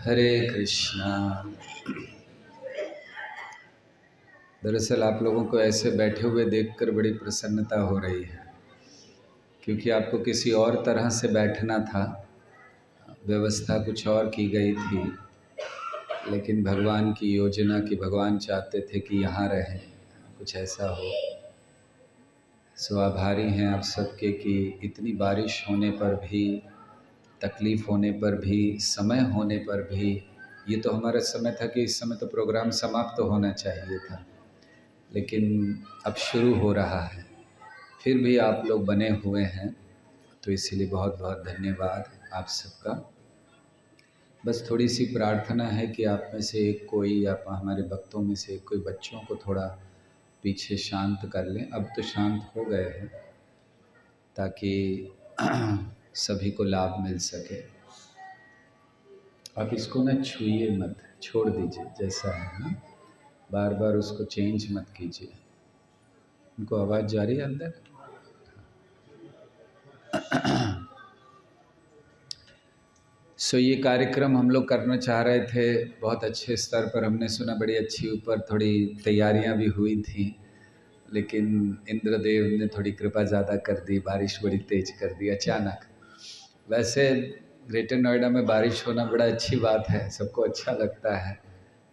हरे कृष्णा। दरअसल आप लोगों को ऐसे बैठे हुए देखकर बड़ी प्रसन्नता हो रही है, क्योंकि आपको किसी और तरह से बैठना था, व्यवस्था कुछ और की गई थी, लेकिन भगवान की योजना की भगवान चाहते थे कि यहाँ रहें, कुछ ऐसा हो। सो आभारी हैं आप सबके कि इतनी बारिश होने पर भी, तकलीफ़ होने पर भी, समय होने पर भी, ये तो हमारा समय था कि इस समय तो प्रोग्राम समाप्त तो होना चाहिए था, लेकिन अब शुरू हो रहा है, फिर भी आप लोग बने हुए हैं, तो इसीलिए बहुत बहुत धन्यवाद आप सबका। बस थोड़ी सी प्रार्थना है कि आप में से एक कोई, आप हमारे भक्तों में से एक कोई बच्चों को थोड़ा पीछे शांत कर लें। अब तो शांत हो गए हैं, ताकि सभी को लाभ मिल सके। आप इसको ना छूइए मत, छोड़ दीजिए जैसा है ना, बार बार उसको चेंज मत कीजिए। उनको आवाज़ जा रही है अंदर? सो ये कार्यक्रम हम लोग करना चाह रहे थे बहुत अच्छे स्तर पर, हमने सुना बड़ी अच्छी ऊपर थोड़ी तैयारियां भी हुई थी, लेकिन इंद्रदेव ने थोड़ी कृपा ज़्यादा कर दी, बारिश बड़ी तेज़ कर दी अचानक। वैसे ग्रेटर नोएडा में बारिश होना बड़ा अच्छी बात है, सबको अच्छा लगता है,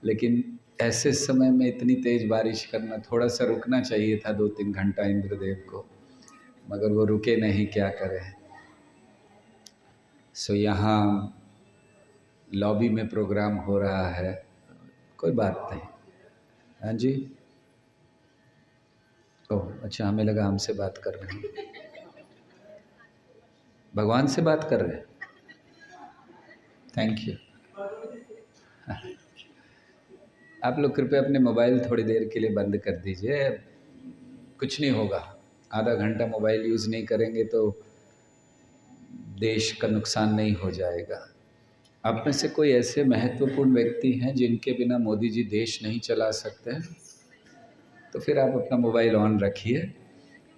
लेकिन ऐसे समय में इतनी तेज़ बारिश करना, थोड़ा सा रुकना चाहिए था 2-3 घंटा इंद्रदेव को, मगर वो रुके नहीं, क्या करें। सो यहाँ लॉबी में प्रोग्राम हो रहा है, कोई बात नहीं। हाँ जी, ओह अच्छा, हमें लगा हमसे बात कर रहे हैं, भगवान से बात कर रहे हैं। Thank you. आप लोग कृपया अपने मोबाइल थोड़ी देर के लिए बंद कर दीजिए, कुछ नहीं होगा। आधा घंटा मोबाइल यूज़ नहीं करेंगे तो देश का नुकसान नहीं हो जाएगा। आप में से कोई ऐसे महत्वपूर्ण व्यक्ति हैं जिनके बिना मोदी जी देश नहीं चला सकते हैं, तो फिर आप अपना मोबाइल ऑन रखिए,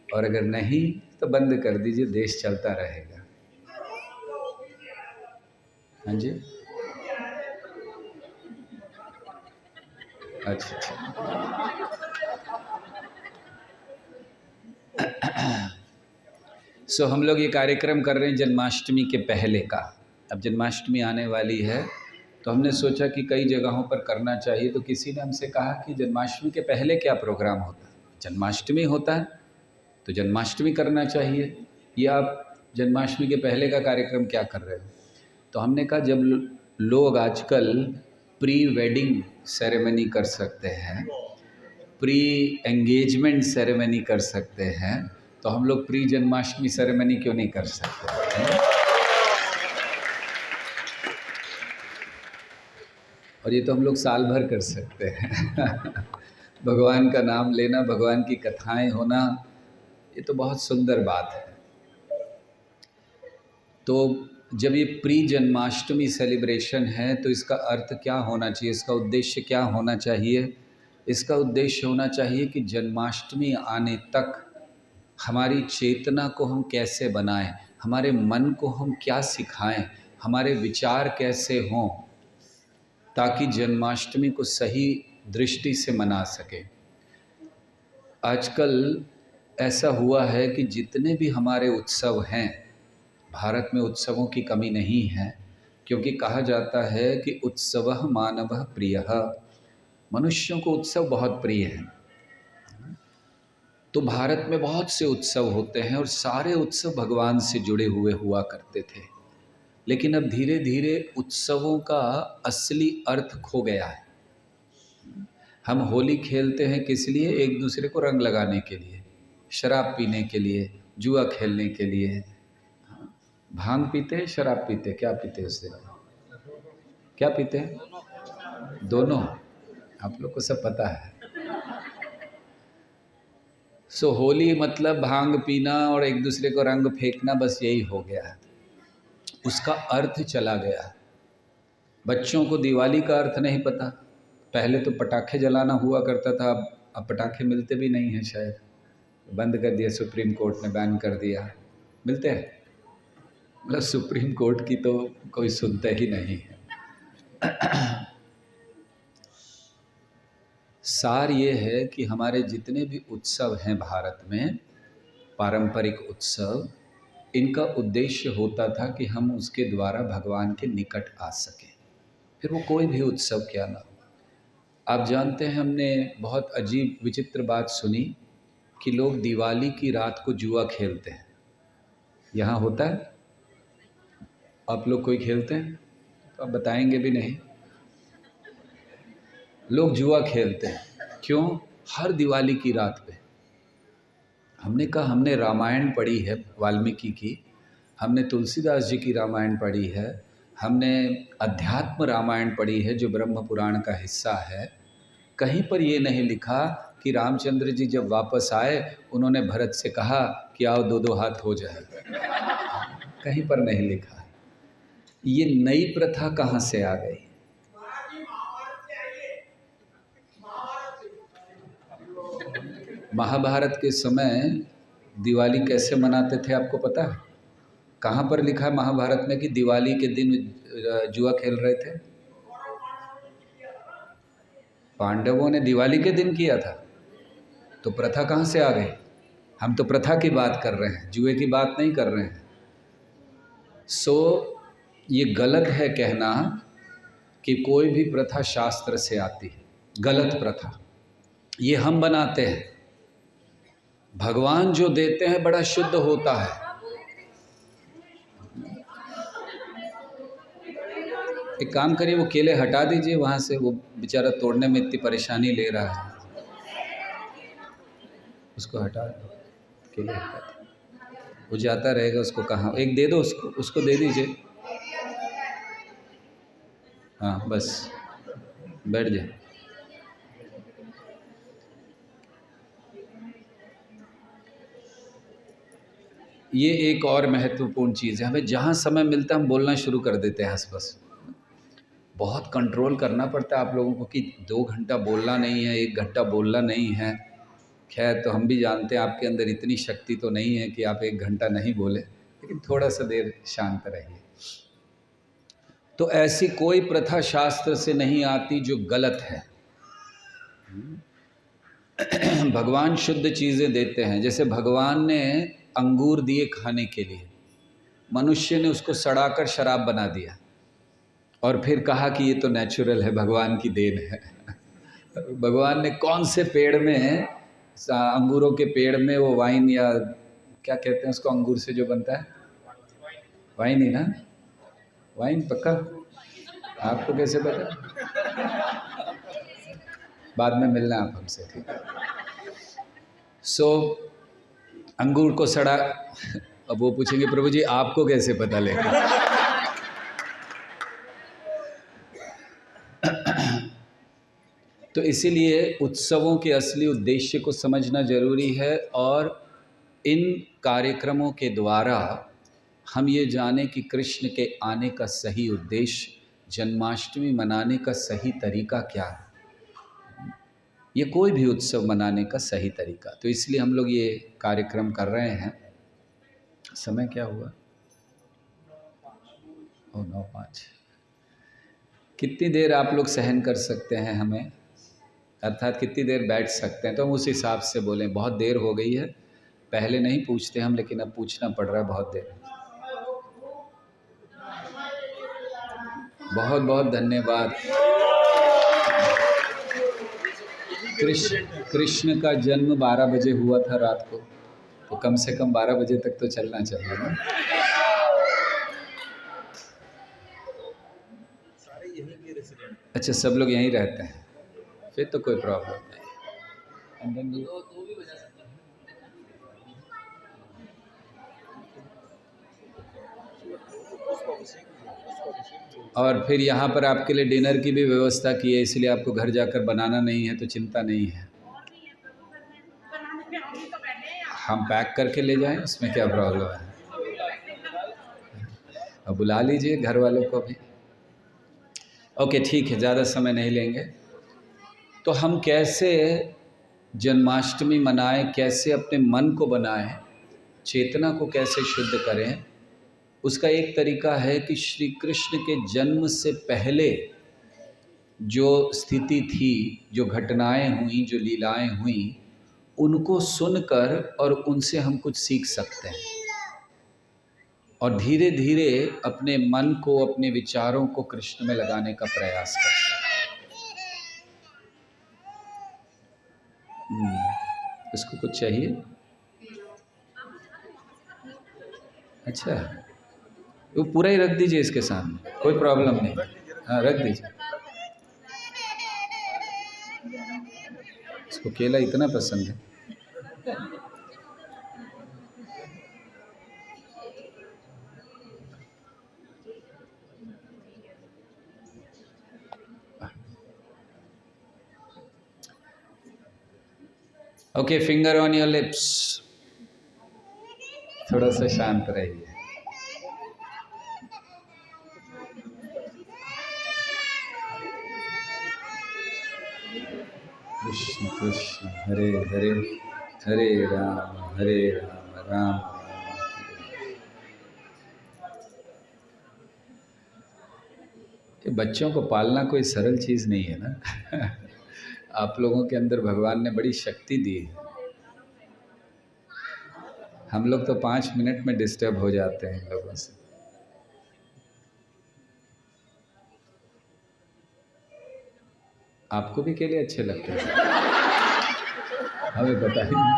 और अगर नहीं तो बंद कर दीजिए, देश चलता रहेगा। हाँ जी, अच्छा अच्छा। सो हम लोग ये कार्यक्रम कर रहे हैं जन्माष्टमी के पहले का। अब जन्माष्टमी आने वाली है, तो हमने सोचा कि कई जगहों पर करना चाहिए, तो किसी ने हमसे कहा कि जन्माष्टमी के पहले क्या प्रोग्राम होता है। जन्माष्टमी होता है तो जन्माष्टमी करना चाहिए, या आप जन्माष्टमी के पहले का कार्यक्रम क्या कर रहे हो। तो हमने कहा जब लोग आजकल प्री वेडिंग सेरेमनी कर सकते हैं, प्री एंगेजमेंट सेरेमनी कर सकते हैं, तो हम लोग प्री जन्माष्टमी सेरेमनी क्यों नहीं कर सकते। और ये तो हम लोग साल भर कर सकते हैं। भगवान का नाम लेना, भगवान की कथाएं होना, ये तो बहुत सुंदर बात है। तो जब ये प्री जन्माष्टमी सेलिब्रेशन है, तो इसका अर्थ क्या होना चाहिए, इसका उद्देश्य क्या होना चाहिए। इसका उद्देश्य होना चाहिए कि जन्माष्टमी आने तक हमारी चेतना को हम कैसे बनाएं, हमारे मन को हम क्या सिखाएं, हमारे विचार कैसे हों, ताकि जन्माष्टमी को सही दृष्टि से मना सके। आजकल ऐसा हुआ है कि जितने भी हमारे उत्सव हैं, भारत में उत्सवों की कमी नहीं है, क्योंकि कहा जाता है कि उत्सवः मानवः प्रियः, मनुष्यों को उत्सव बहुत प्रिय है। तो भारत में बहुत से उत्सव होते हैं और सारे उत्सव भगवान से जुड़े हुए हुआ करते थे, लेकिन अब धीरे धीरे उत्सवों का असली अर्थ खो गया है। हम होली खेलते हैं किस लिए, एक दूसरे को रंग लगाने के लिए, शराब पीने के लिए, जुआ खेलने के लिए। भांग पीते हैं, शराब पीते, क्या पीते उससे, क्या पीते हैं, दोनों। आप लोग को सब पता है। सो होली मतलब भांग पीना और एक दूसरे को रंग फेंकना, बस यही हो गया है, उसका अर्थ चला गया। बच्चों को दिवाली का अर्थ नहीं पता, पहले तो पटाखे जलाना हुआ करता था, अब पटाखे मिलते भी नहीं हैं, शायद बंद कर दिया, सुप्रीम कोर्ट ने बैन कर दिया। मिलते हैं, मतलब सुप्रीम कोर्ट की तो कोई सुनता ही नहीं है। सार ये है कि हमारे जितने भी उत्सव हैं भारत में, पारंपरिक उत्सव, इनका उद्देश्य होता था कि हम उसके द्वारा भगवान के निकट आ सकें, फिर वो कोई भी उत्सव क्या ना हो। आप जानते हैं, हमने बहुत अजीब विचित्र बात सुनी कि लोग दिवाली की रात को जुआ खेलते हैं। यहाँ होता है? आप लोग कोई खेलते हैं? तो आप बताएंगे भी नहीं। लोग जुआ खेलते हैं, क्यों? हर दिवाली की रात पे। हमने कहा, हमने रामायण पढ़ी है वाल्मीकि की, हमने तुलसीदास जी की रामायण पढ़ी है, हमने अध्यात्म रामायण पढ़ी है जो ब्रह्म पुराण का हिस्सा है। कहीं पर ये नहीं लिखा कि रामचंद्र जी जब वापस आए उन्होंने भरत से कहा कि आओ दो दो हाथ हो जाए। कहीं पर नहीं लिखा है। ये नई प्रथा कहाँ से आ गई? महाभारत के समय दिवाली कैसे मनाते थे आपको पता है? कहाँ पर लिखा है महाभारत में कि दिवाली के दिन जुआ खेल रहे थे? पांडवों ने दिवाली के दिन किया था, तो प्रथा कहाँ से आ गई? हम तो प्रथा की बात कर रहे हैं, जुए की बात नहीं कर रहे हैं। ये गलत है कहना कि कोई भी प्रथा शास्त्र से आती है। गलत प्रथा ये हम बनाते हैं। भगवान जो देते हैं बड़ा शुद्ध होता है। एक काम करिए, वो केले हटा दीजिए वहाँ से, वो बेचारा तोड़ने में इतनी परेशानी ले रहा है, उसको हटा दो, केले हटा दो, वो जाता रहेगा, उसको कहाँ, एक दे दो उसको दे दीजिए। हाँ बस बैठ जाए। ये एक और महत्वपूर्ण चीज़ है, हमें जहाँ समय मिलता है हम बोलना शुरू कर देते हैं हंस बस। बहुत कंट्रोल करना पड़ता है आप लोगों को कि 2 घंटा बोलना नहीं है, 1 घंटा बोलना नहीं है। खैर, तो हम भी जानते हैं आपके अंदर इतनी शक्ति तो नहीं है कि आप 1 घंटा नहीं बोले, लेकिन थोड़ा सा देर शांत रहिए। तो ऐसी कोई प्रथा शास्त्र से नहीं आती जो गलत है। भगवान शुद्ध चीज़ें देते हैं। जैसे भगवान ने अंगूर दिए खाने के लिए, मनुष्य ने उसको सड़ाकर शराब बना दिया और फिर कहा कि ये तो नेचुरल है, भगवान की देन है। भगवान ने कौन से पेड़ में, अंगूरों के पेड़ में वो वाइन, या क्या कहते हैं उसको, अंगूर से जो बनता है, वाइन ही ना? वाइन पक्का? आपको कैसे पता? बाद में मिलना आप हमसे, ठीक है? अंगूर को सड़ा, अब वो पूछेंगे प्रभु जी आपको कैसे पता लगा? तो इसीलिए उत्सवों के असली उद्देश्य को समझना जरूरी है, और इन कार्यक्रमों के द्वारा हम ये जाने कि कृष्ण के आने का सही उद्देश्य, जन्माष्टमी मनाने का सही तरीका क्या है, ये कोई भी उत्सव मनाने का सही तरीका। तो इसलिए हम लोग ये कार्यक्रम कर रहे हैं। समय क्या हुआ? 9:05। कितनी देर आप लोग सहन कर सकते हैं हमें, अर्थात कितनी देर बैठ सकते हैं, तो हम उस हिसाब से बोलें। बहुत देर हो गई है, पहले नहीं पूछते हम, लेकिन अब पूछना पड़ रहा है बहुत देर। बहुत बहुत धन्यवाद। कृष्ण का जन्म 12 बजे हुआ था रात को, तो कम से कम 12 बजे तक तो चलना चाहिए ना? अच्छा, सब लोग यहीं रहते हैं, फिर तो कोई प्रॉब्लम नहीं। और फिर यहाँ पर आपके लिए डिनर की भी व्यवस्था की है, इसलिए आपको घर जाकर बनाना नहीं है, तो चिंता नहीं है। हम पैक करके ले जाएं, उसमें क्या प्रॉब्लम है? अब बुला लीजिए घर वालों को भी। ओके ठीक है, ज़्यादा समय नहीं लेंगे। तो हम कैसे जन्माष्टमी मनाएं, कैसे अपने मन को बनाएं, चेतना को कैसे शुद्ध करें, उसका एक तरीका है कि श्री कृष्ण के जन्म से पहले जो स्थिति थी, जो घटनाएं हुई, जो लीलाएं हुई, उनको सुनकर और उनसे हम कुछ सीख सकते हैं और धीरे धीरे अपने मन को, अपने विचारों को कृष्ण में लगाने का प्रयास कर सकते हैं। इसको कुछ चाहिए? अच्छा, वो पूरा ही रख दीजिए इसके सामने, कोई प्रॉब्लम नहीं। हाँ, रख दीजिए। इसको केला इतना पसंद है। Okay, finger on your lips. थोड़ा सा शांत रहिए। कृष्ण कृष्ण हरे हरे, हरे राम राम राम। ये बच्चों को पालना कोई सरल चीज़ नहीं है ना। आप लोगों के अंदर भगवान ने बड़ी शक्ति दी है। हम लोग तो 5 मिनट में डिस्टर्ब हो जाते हैं इन लोगों से। आपको भी केले अच्छे लगते हैं? हमें पता ही नहीं।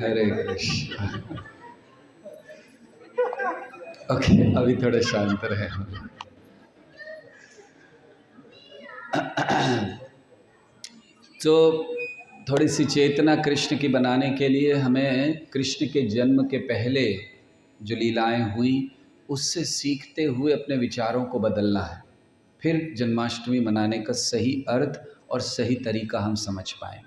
हरे कृष्ण। ओके, अभी थोड़ा शांत रहे हम। तो थोड़ी सी चेतना कृष्ण की बनाने के लिए हमें कृष्ण के जन्म के पहले जो लीलाएं हुई उससे सीखते हुए अपने विचारों को बदलना है। फिर जन्माष्टमी मनाने का सही अर्थ और सही तरीका हम समझ पाएंगे।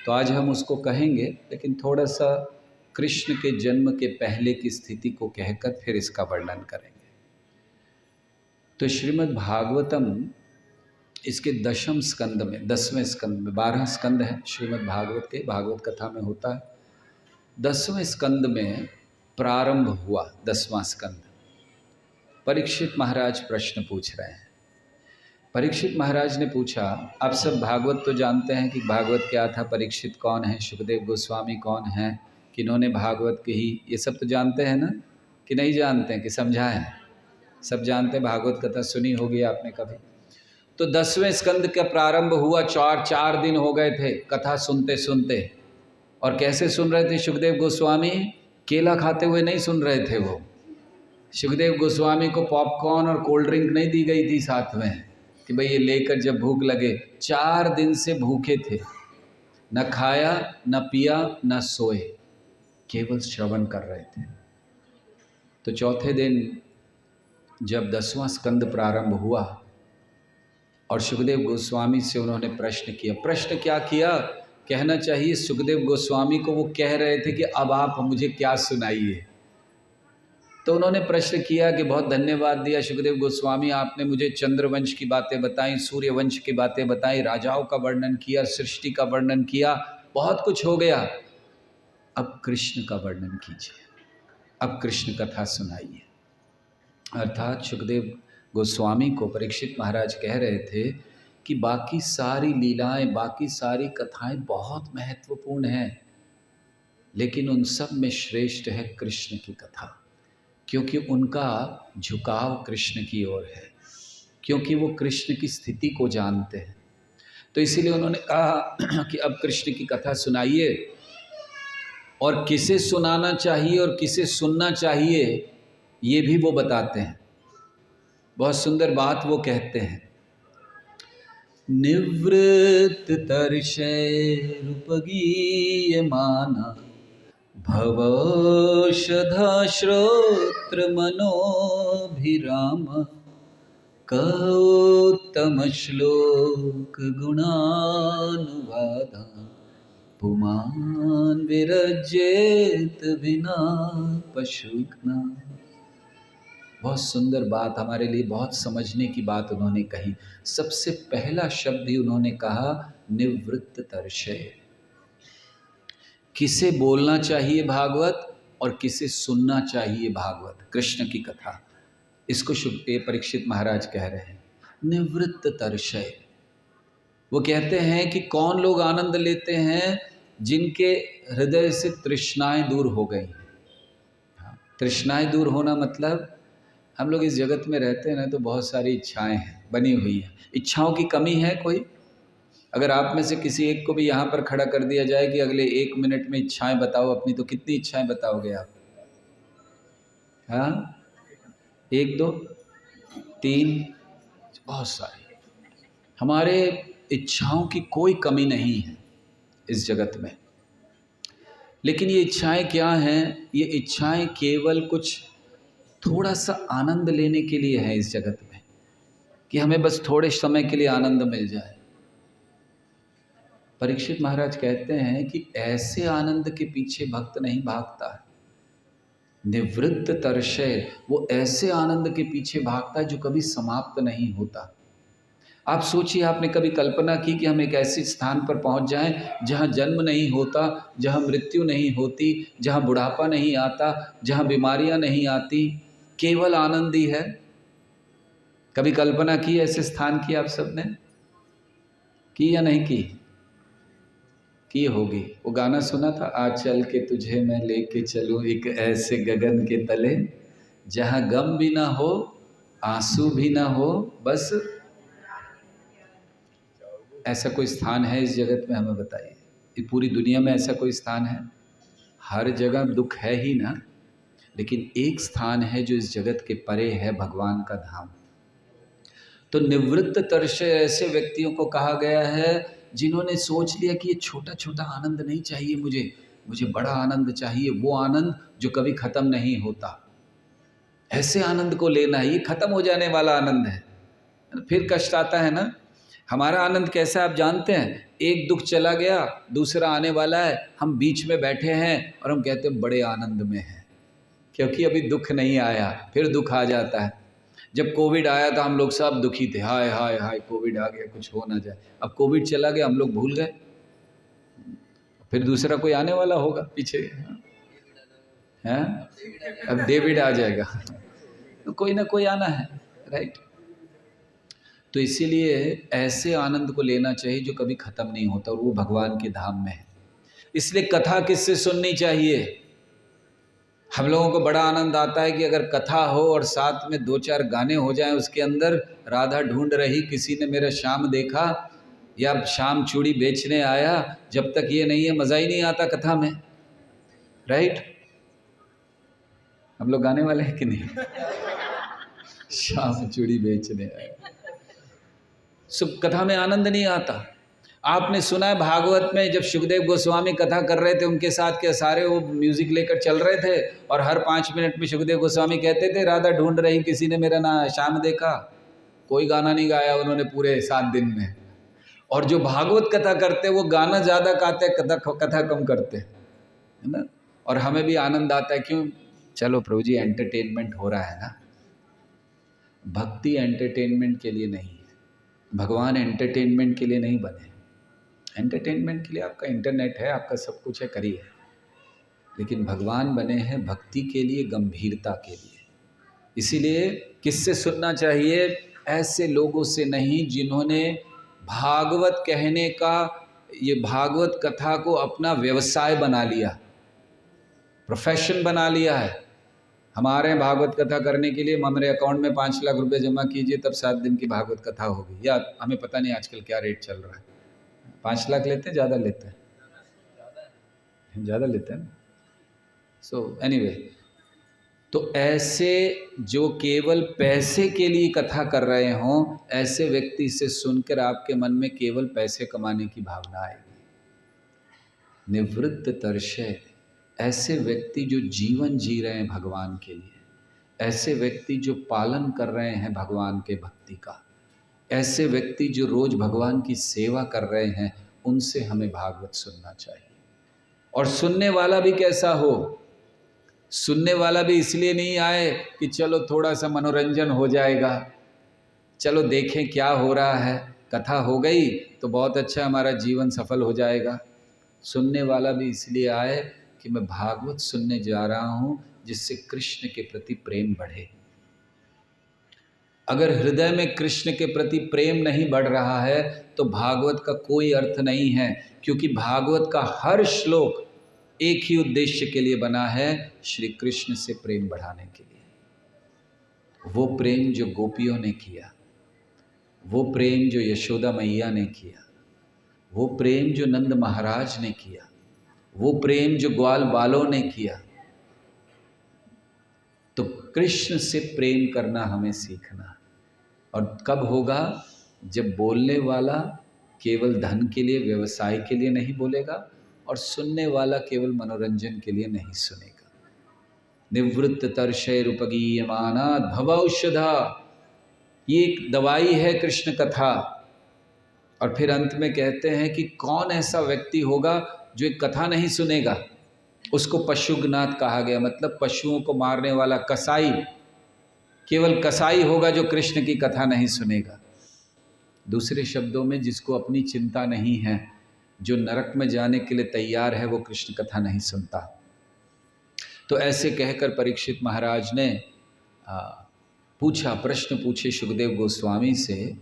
तो आज हम उसको कहेंगे, लेकिन थोड़ा सा कृष्ण के जन्म के पहले की स्थिति को कहकर फिर इसका वर्णन करेंगे। तो श्रीमद् भागवतम इसके 10वें स्कंद में, 10वें स्कंद में, 12 स्कंद है श्रीमद् भागवत के, भागवत कथा में होता है। 10वें स्कंद में प्रारंभ हुआ 10वां स्कंद। परीक्षित महाराज प्रश्न पूछ रहे हैं। परीक्षित महाराज ने पूछा, आप सब भागवत तो जानते हैं कि भागवत क्या था, परीक्षित कौन है, सुखदेव गोस्वामी कौन है, किन्होंने भागवत कही, ये सब तो जानते हैं ना, कि नहीं जानते हैं, कि समझाएं? सब जानते हैं, भागवत कथा सुनी होगी आपने कभी। तो 10वें स्कंद का प्रारंभ हुआ, 4 दिन हो गए थे कथा सुनते सुनते। और कैसे सुन रहे थे सुखदेव गोस्वामी? केला खाते हुए नहीं सुन रहे थे वो। सुखदेव गोस्वामी को पॉपकॉर्न और कोल्ड ड्रिंक नहीं दी गई थी साथ में कि भाई ये लेकर जब भूख लगे। 4 दिन से भूखे थे, न खाया न पिया न सोए, केवल श्रवण कर रहे थे। तो चौथे दिन जब 10वां स्कंद प्रारंभ हुआ और सुखदेव गोस्वामी से उन्होंने प्रश्न किया। प्रश्न क्या किया, कहना चाहिए सुखदेव गोस्वामी को वो कह रहे थे कि अब आप मुझे क्या सुनाइए। तो उन्होंने प्रश्न किया कि बहुत धन्यवाद दिया सुखदेव गोस्वामी, आपने मुझे चंद्रवंश की बातें बताई, सूर्यवंश की बातें बताई, राजाओं का वर्णन किया, सृष्टि का वर्णन किया, बहुत कुछ हो गया। अब कृष्ण का वर्णन कीजिए, अब कृष्ण कथा सुनाइए। अर्थात सुखदेव गोस्वामी को परीक्षित महाराज कह रहे थे कि बाकी सारी लीलाएं, बाकी सारी कथाएं बहुत महत्वपूर्ण हैं, लेकिन उन सब में श्रेष्ठ है कृष्ण की कथा, क्योंकि उनका झुकाव कृष्ण की ओर है, क्योंकि वो कृष्ण की स्थिति को जानते हैं। तो इसीलिए उन्होंने कहा कि अब कृष्ण की कथा सुनाइए, और किसे सुनाना चाहिए और किसे सुनना चाहिए ये भी वो बताते हैं। बहुत सुंदर बात वो कहते हैं, निवृत्त तर्षैरुपगीयमाना भवौषधा श्रोत्र मनोभिराम कौत्तम श्लोक गुणानुवादा पुमान् विरजेत विना पशुघ्ना। बहुत सुंदर बात, हमारे लिए बहुत समझने की बात उन्होंने कही। सबसे पहला शब्द ही उन्होंने कहा, निवृत्त तर्षे। किसे बोलना चाहिए भागवत? और किसे सुनना चाहिए भागवत, कृष्ण की कथा। इसको परीक्षित महाराज कह रहे हैं निवृत्त तर्षय। वो कहते हैं कि कौन लोग आनंद लेते हैं, जिनके हृदय से तृष्णाएं दूर हो गई। तृष्णाएं दूर होना मतलब हम लोग इस जगत में रहते हैं ना, तो बहुत सारी इच्छाएं हैं, बनी हुई हैं। इच्छाओं की कमी है कोई? अगर आप में से किसी एक को भी यहाँ पर खड़ा कर दिया जाए कि अगले 1 मिनट में इच्छाएं बताओ अपनी, तो कितनी इच्छाएं बताओगे आप? हाँ, 1 2 3, बहुत सारी। हमारे इच्छाओं की कोई कमी नहीं है इस जगत में। लेकिन ये इच्छाएं क्या हैं? ये इच्छाएं केवल कुछ थोड़ा सा आनंद लेने के लिए है इस जगत में, कि हमें बस थोड़े समय के लिए आनंद मिल जाए। परीक्षित महाराज कहते हैं कि ऐसे आनंद के पीछे भक्त नहीं भागता है। निवृत्त तर्षय, वो ऐसे आनंद के पीछे भागता है जो कभी समाप्त नहीं होता। आप सोचिए, आपने कभी कल्पना की कि हम एक ऐसे स्थान पर पहुंच जाएं जहां जन्म नहीं होता, जहां मृत्यु नहीं होती, जहां बुढ़ापा नहीं आता, जहां बीमारियां नहीं आती, केवल आनंद ही है? कभी कल्पना की ऐसे स्थान की? आप सबने की या नहीं की होगी। वो गाना सुना था, आज चल के तुझे मैं लेके चलूं एक ऐसे गगन के तले, जहां गम भी ना हो, आंसू भी ना हो, बस। ऐसा कोई स्थान है इस जगत में? हमें बताइए। ये पूरी दुनिया में ऐसा कोई स्थान है? हर जगह दुख है ही ना। लेकिन एक स्थान है जो इस जगत के परे है, भगवान का धाम। तो निवृत्त तर्षय ऐसे व्यक्तियों को कहा गया है जिन्होंने सोच लिया कि ये छोटा छोटा आनंद नहीं चाहिए मुझे बड़ा आनंद चाहिए, वो आनंद जो कभी खत्म नहीं होता। ऐसे आनंद को लेना है, ये खत्म हो जाने वाला आनंद है, फिर कष्ट आता है ना। हमारा आनंद कैसा है आप जानते हैं? एक दुख चला गया, दूसरा आने वाला है, हम बीच में बैठे हैं और हम कहते हैं बड़े आनंद में हैं, क्योंकि अभी दुख नहीं आया, फिर दुख आ जाता है। जब कोविड आया था हम लोग सब दुखी थे, हाय हाय हाय कोविड आ गया, कुछ हो ना जाए। अब कोविड चला गया, हम लोग भूल गए, फिर दूसरा कोई आने वाला होगा पीछे, हैं? अब डेविड आ जाएगा तो कोई ना कोई आना है, राइट। तो इसीलिए ऐसे आनंद को लेना चाहिए जो कभी खत्म नहीं होता, और वो भगवान के धाम में है। इसलिए कथा किससे सुननी चाहिए? हम लोगों को बड़ा आनंद आता है कि अगर कथा हो और साथ में 2-4 गाने हो जाएं उसके अंदर, राधा ढूंढ रही किसी ने मेरा श्याम देखा, या श्याम चूड़ी बेचने आया। जब तक ये नहीं है मज़ा ही नहीं आता कथा में, राइट। हम लोग गाने वाले हैं कि नहीं? श्याम चूड़ी बेचने आया, सब कथा में आनंद नहीं आता। आपने सुना है भागवत में जब सुखदेव गोस्वामी कथा कर रहे थे, उनके साथ के सारे वो म्यूजिक लेकर चल रहे थे, और हर 5 मिनट में सुखदेव गोस्वामी कहते थे राधा ढूंढ रही किसी ने मेरा ना श्याम देखा। कोई गाना नहीं गाया उन्होंने पूरे 7 दिन में। और जो भागवत कथा करते वो गाना ज़्यादा गाते, कथा कम करते, है ना। और हमें भी आनंद आता है, क्यों? चलो प्रभु जी एंटरटेनमेंट हो रहा है ना। भक्ति एंटरटेनमेंट के लिए नहीं है, भगवान एंटरटेनमेंट के लिए नहीं बने। एंटरटेनमेंट के लिए आपका इंटरनेट है, आपका सब कुछ है, करिए। लेकिन भगवान बने हैं भक्ति के लिए, गंभीरता के लिए। इसीलिए किससे सुनना चाहिए? ऐसे लोगों से नहीं जिन्होंने भागवत कहने का, ये भागवत कथा को अपना व्यवसाय बना लिया, प्रोफेशन बना लिया है। हमारे भागवत कथा करने के लिए हमारे अकाउंट में 5 लाख रुपए जमा कीजिए, तब 7 दिन की भागवत कथा होगी। या हमें पता नहीं आजकल क्या रेट चल रहा है। 5 लाख लेते हैं, ज़्यादा लेते हैं? ज़्यादा लेते हैं। सो एनीवे, तो ऐसे जो केवल पैसे के लिए कथा कर रहे हों, ऐसे व्यक्ति से सुनकर आपके मन में केवल पैसे कमाने की भावना आएगी। निवृत्त तर्षय, ऐसे व्यक्ति जो जीवन जी रहे हैं भगवान के लिए, ऐसे व्यक्ति जो पालन कर रहे हैं भगवान के भक्ति का, ऐसे व्यक्ति जो रोज भगवान की सेवा कर रहे हैं, उनसे हमें भागवत सुनना चाहिए। और सुनने वाला भी कैसा हो? सुनने वाला भी इसलिए नहीं आए कि चलो थोड़ा सा मनोरंजन हो जाएगा, चलो देखें क्या हो रहा है, कथा हो गई तो बहुत अच्छा, हमारा जीवन सफल हो जाएगा। सुनने वाला भी इसलिए आए कि मैं भागवत सुनने जा रहा हूँ जिससे कृष्ण के प्रति प्रेम बढ़े। अगर हृदय में कृष्ण के प्रति प्रेम नहीं बढ़ रहा है तो भागवत का कोई अर्थ नहीं है, क्योंकि भागवत का हर श्लोक एक ही उद्देश्य के लिए बना है, श्री कृष्ण से प्रेम बढ़ाने के लिए। वो प्रेम जो गोपियों ने किया, वो प्रेम जो यशोदा मैया ने किया, वो प्रेम जो नंद महाराज ने किया, वो प्रेम जो ग्वाल बालों ने किया। तो कृष्ण से प्रेम करना हमें सीखना है। और कब होगा? जब बोलने वाला केवल धन के लिए, व्यवसाय के लिए नहीं बोलेगा, और सुनने वाला केवल मनोरंजन के लिए नहीं सुनेगा। निवृत्त तर्षैरुपगीयमानात् भवौषधा, ये एक दवाई है कृष्ण कथा। और फिर अंत में कहते हैं कि कौन ऐसा व्यक्ति होगा जो एक कथा नहीं सुनेगा? उसको पशुघ्नाथ कहा गया, मतलब पशुओं को मारने वाला कसाई। केवल कसाई होगा जो कृष्ण की कथा नहीं सुनेगा। दूसरे शब्दों में, जिसको अपनी चिंता नहीं है, जो नरक में जाने के लिए तैयार है, वो कृष्ण कथा नहीं सुनता। तो ऐसे कहकर परीक्षित महाराज ने प्रश्न पूछे सुखदेव गोस्वामी से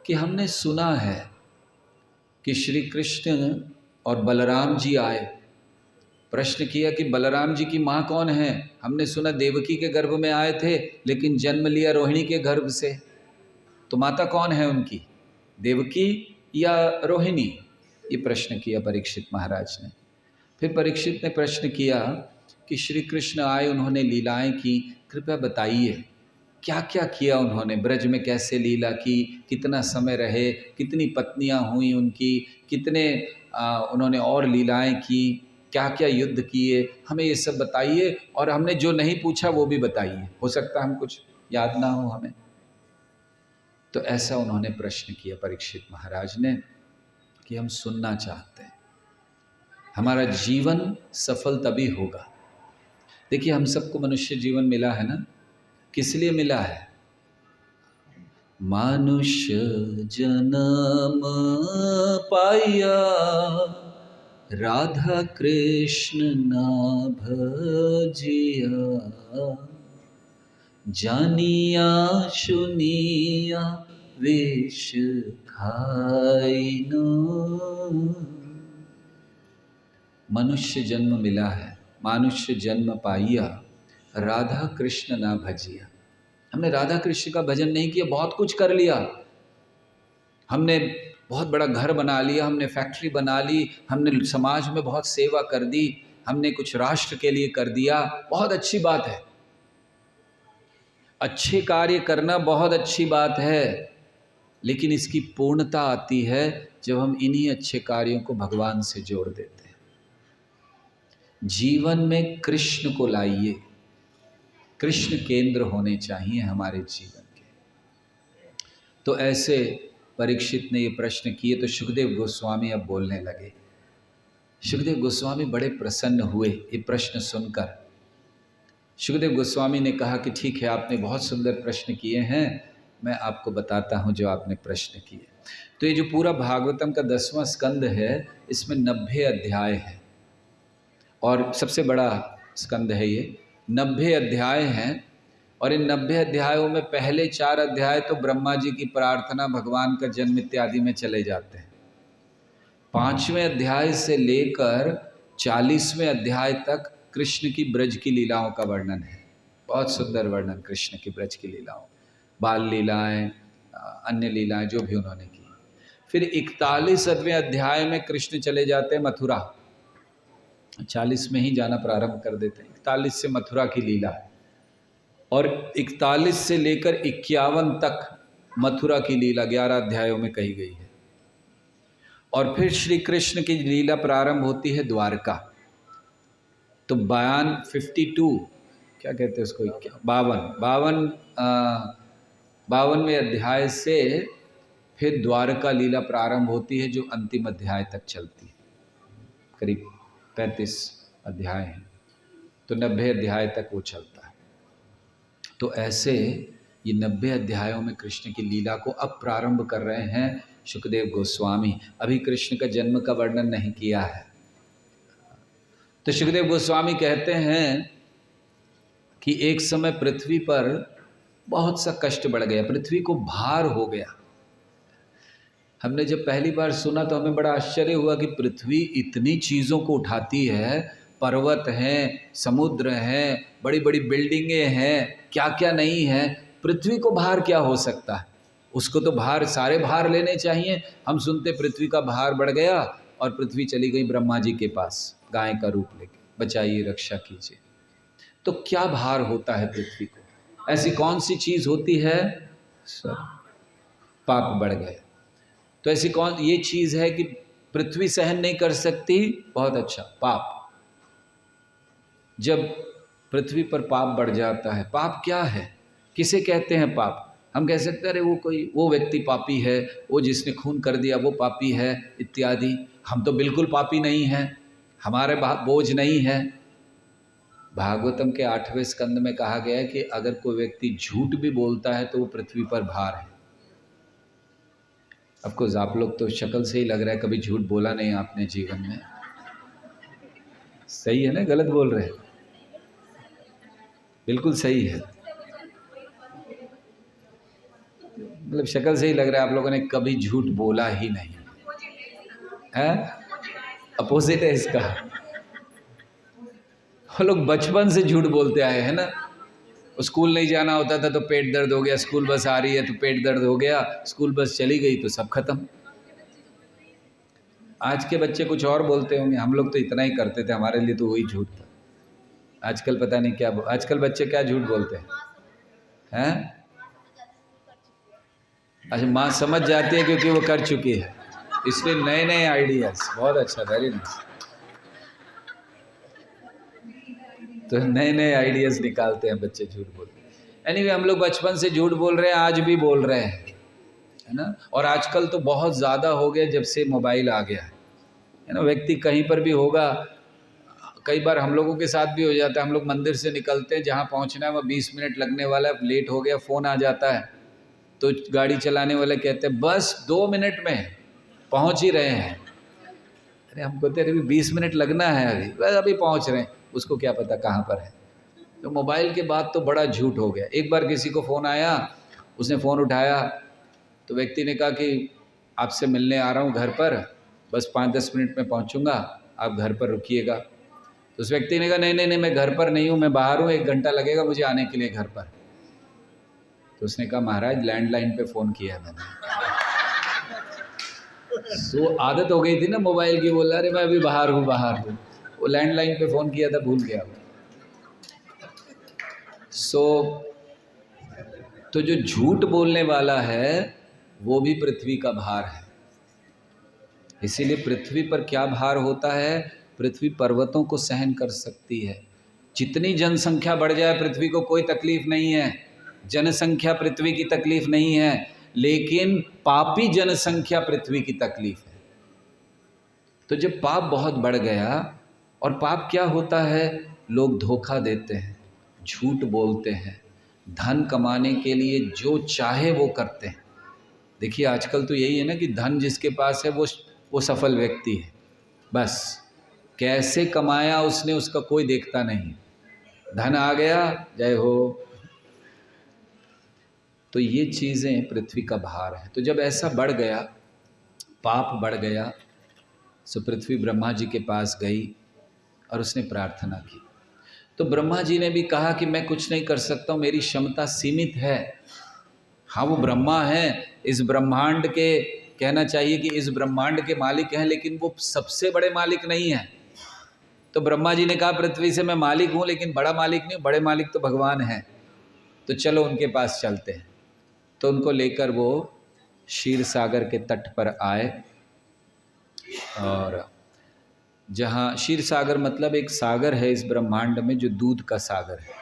कि हमने सुना है कि श्री कृष्ण और बलराम जी आए। प्रश्न किया कि बलराम जी की माँ कौन है? हमने सुना देवकी के गर्भ में आए थे, लेकिन जन्म लिया रोहिणी के गर्भ से। तो माता कौन है उनकी, देवकी या रोहिणी? ये प्रश्न किया परीक्षित महाराज ने। फिर परीक्षित ने प्रश्न किया कि श्री कृष्ण आए, उन्होंने लीलाएं की, कृपया बताइए क्या क्या किया उन्होंने, ब्रज में कैसे लीला की, कितना समय रहे, कितनी पत्नियां हुई उनकी, कितने उन्होंने और लीलाएं की, क्या क्या युद्ध किए, हमें ये सब बताइए। और हमने जो नहीं पूछा वो भी बताइए, हो सकता है हम कुछ याद ना हो हमें। तो ऐसा उन्होंने प्रश्न किया परीक्षित महाराज ने कि हम सुनना चाहते हैं। हमारा जीवन सफल तभी होगा। देखिए, हम सबको मनुष्य जीवन मिला है ना, किस लिए मिला है? मनुष्य जन्म पाया राधा कृष्ण ना भजिया, जानिया सुनिया विष खाइनो। मनुष्य जन्म मिला है, मनुष्य जन्म पाइया राधा कृष्ण ना भजिया। हमने राधा कृष्ण का भजन नहीं किया, बहुत कुछ कर लिया, हमने बहुत बड़ा घर बना लिया, हमने फैक्ट्री बना ली, हमने समाज में बहुत सेवा कर दी, हमने कुछ राष्ट्र के लिए कर दिया, बहुत अच्छी बात है। अच्छे कार्य करना बहुत अच्छी बात है, लेकिन इसकी पूर्णता आती है जब हम इन्हीं अच्छे कार्यों को भगवान से जोड़ देते हैं। जीवन में कृष्ण को लाइए, कृष्ण केंद्र होने चाहिए हमारे जीवन के। तो ऐसे परीक्षित ने ये प्रश्न किए तो सुखदेव गोस्वामी अब बोलने लगे। सुखदेव गोस्वामी बड़े प्रसन्न हुए ये प्रश्न सुनकर। सुखदेव गोस्वामी ने कहा कि ठीक है, आपने बहुत सुंदर प्रश्न किए हैं, मैं आपको बताता हूँ जो आपने प्रश्न किए। तो ये जो पूरा भागवतम का 10वां स्कंद है, इसमें 90 अध्याय है और सबसे बड़ा स्कंद है ये। 90 अध्याय हैं और इन 90 अध्यायों में पहले 4 अध्याय तो ब्रह्मा जी की प्रार्थना, भगवान का जन्म इत्यादि में चले जाते हैं। 5वें अध्याय से लेकर 40वें अध्याय तक कृष्ण की ब्रज की लीलाओं का वर्णन है। बहुत सुंदर वर्णन कृष्ण की ब्रज की लीलाओं, बाल लीलाएं, अन्य लीलाएं जो भी उन्होंने की। फिर 41वें अध्याय में कृष्ण चले जाते हैं मथुरा। 40 में ही जाना प्रारंभ कर देते हैं। 41 से मथुरा की लीला है और 41 से लेकर 51 तक मथुरा की लीला 11 अध्यायों में कही गई है। और फिर श्री कृष्ण की लीला प्रारंभ होती है द्वारका। तो 52 क्या कहते हैं उसको, 52वें अध्याय से फिर द्वारका लीला प्रारंभ होती है, जो अंतिम अध्याय तक चलती है। करीब 35 अध्याय हैं, तो 90 अध्याय तक वो चलता है। तो ऐसे ये 90 अध्यायों में कृष्ण की लीला को अब प्रारंभ कर रहे हैं सुखदेव गोस्वामी। अभी कृष्ण का जन्म का वर्णन नहीं किया है। तो सुखदेव गोस्वामी कहते हैं कि एक समय पृथ्वी पर बहुत सा कष्ट बढ़ गया, पृथ्वी को भार हो गया। हमने जब पहली बार सुना तो हमें बड़ा आश्चर्य हुआ कि पृथ्वी इतनी चीज़ों को उठाती है, पर्वत हैं, समुद्र हैं, बड़ी बड़ी बिल्डिंगें हैं, क्या क्या नहीं है, पृथ्वी को भार क्या हो सकता है। उसको तो भार, सारे भार लेने चाहिए। हम सुनते पृथ्वी का भार बढ़ गया और पृथ्वी चली गई ब्रह्मा जी के पास गाय का रूप लेके, बचाइए रक्षा कीजिए। तो क्या भार होता है पृथ्वी को? ऐसी कौन सी चीज़ होती है? सर, पाप बढ़ गए। तो ऐसी कौन ये चीज़ है कि पृथ्वी सहन नहीं कर सकती? बहुत अच्छा, पाप। जब पृथ्वी पर पाप बढ़ जाता है, पाप क्या है, किसे कहते हैं पाप? हम कह सकते हैं अरे वो व्यक्ति पापी है, वो जिसने खून कर दिया वो पापी है इत्यादि। हम तो बिल्कुल पापी नहीं हैं, हमारे बोझ नहीं है। भागवतम के 8वें स्कंद में कहा गया है कि अगर कोई व्यक्ति झूठ भी बोलता है तो वो पृथ्वी पर भार है। ऑफकोर्स आप लोग तो शक्ल से ही लग रहा है कभी झूठ बोला नहीं आपने जीवन में। सही है ना, गलत बोल रहे हैं? बिल्कुल सही है, मतलब शक्ल से ही लग रहा है आप लोगों ने कभी झूठ बोला ही नहीं है। अपोजिट है इसका। वो लोग बचपन से झूठ बोलते आए हैं ना। स्कूल नहीं जाना होता था तो पेट दर्द हो गया, स्कूल बस आ रही है तो पेट दर्द हो गया, स्कूल बस चली गई तो सब खत्म। आज के बच्चे कुछ और बोलते होंगे, हम लोग तो इतना ही करते थे, हमारे लिए तो वही झूठ था। आजकल पता नहीं क्या, आजकल बच्चे क्या झूठ बोलते हैं? अच्छा, माँ समझ जाती है क्योंकि वो कर चुकी है, इसलिए नए नए आइडियाज। बहुत अच्छा, वेरी नाइस। तो नए नए आइडियाज निकालते हैं बच्चे झूठ बोलते। एनीवे, हम लोग बचपन से झूठ बोल रहे हैं, आज भी बोल रहे हैं, है ना। और आजकल तो बहुत ज़्यादा हो गया जब से मोबाइल आ गया है ना। व्यक्ति कहीं पर भी होगा, कई बार हम लोगों के साथ भी हो जाता है, हम लोग मंदिर से निकलते हैं, जहाँ पहुँचना है वह 20 मिनट लगने वाला है, लेट हो गया, फ़ोन आ जाता है तो गाड़ी चलाने वाले कहते हैं बस 2 मिनट में पहुँच ही रहे हैं। अरे हम कहते हैं अभी 20 मिनट लगना है, बस अभी पहुँच रहे हैं, उसको क्या पता कहाँ पर है। तो मोबाइल के बाद तो बड़ा झूठ हो गया। एक बार किसी को फ़ोन आया, उसने फ़ोन उठाया तो व्यक्ति ने कहा कि आपसे मिलने आ रहा हूँ घर पर, बस 5-10 मिनट में पहुँचूँगा, आप घर पर रुकिएगा। तो उस व्यक्ति ने कहा नहीं नहीं नहीं, मैं घर पर नहीं हूँ, मैं बाहर हूँ, 1 घंटा लगेगा मुझे आने के लिए घर पर। तो उसने कहा महाराज लैंडलाइन पे फ़ोन किया मैंने। तो आदत हो गई थी ना मोबाइल की, बोला अरे मैं अभी बाहर हूँ बाहर हूँ, वो लैंडलाइन पे फ़ोन किया था, भूल गया वो। तो जो झूठ बोलने वाला है वो भी पृथ्वी का भार है। इसीलिए पृथ्वी पर क्या भार होता है? पृथ्वी पर्वतों को सहन कर सकती है। जितनी जनसंख्या बढ़ जाए पृथ्वी को कोई तकलीफ नहीं है, जनसंख्या पृथ्वी की तकलीफ नहीं है, लेकिन पापी जनसंख्या पृथ्वी की तकलीफ है। तो जब पाप बहुत बढ़ गया, और पाप क्या होता है? लोग धोखा देते हैं, झूठ बोलते हैं, धन कमाने के लिए जो चाहे वो करते हैं। देखिए आजकल तो यही है ना कि धन जिसके पास है वो सफल व्यक्ति है, बस कैसे कमाया उसने उसका कोई देखता नहीं, धन आ गया जय हो। तो ये चीज़ें पृथ्वी का भार है। तो जब ऐसा बढ़ गया, पाप बढ़ गया, सो पृथ्वी ब्रह्मा जी के पास गई और उसने प्रार्थना की। तो ब्रह्मा जी ने भी कहा कि मैं कुछ नहीं कर सकता हूँ, मेरी क्षमता सीमित है। हाँ वो ब्रह्मा हैं, इस ब्रह्मांड के, कहना चाहिए कि इस ब्रह्मांड के मालिक हैं, लेकिन वो सबसे बड़े मालिक नहीं हैं। तो ब्रह्मा जी ने कहा पृथ्वी से मैं मालिक हूँ लेकिन बड़ा मालिक नहीं, बड़े मालिक तो भगवान हैं, तो चलो उनके पास चलते हैं। तो उनको लेकर वो क्षीर सागर के तट पर आए, और जहाँ क्षीर सागर मतलब एक सागर है इस ब्रह्मांड में जो दूध का सागर है।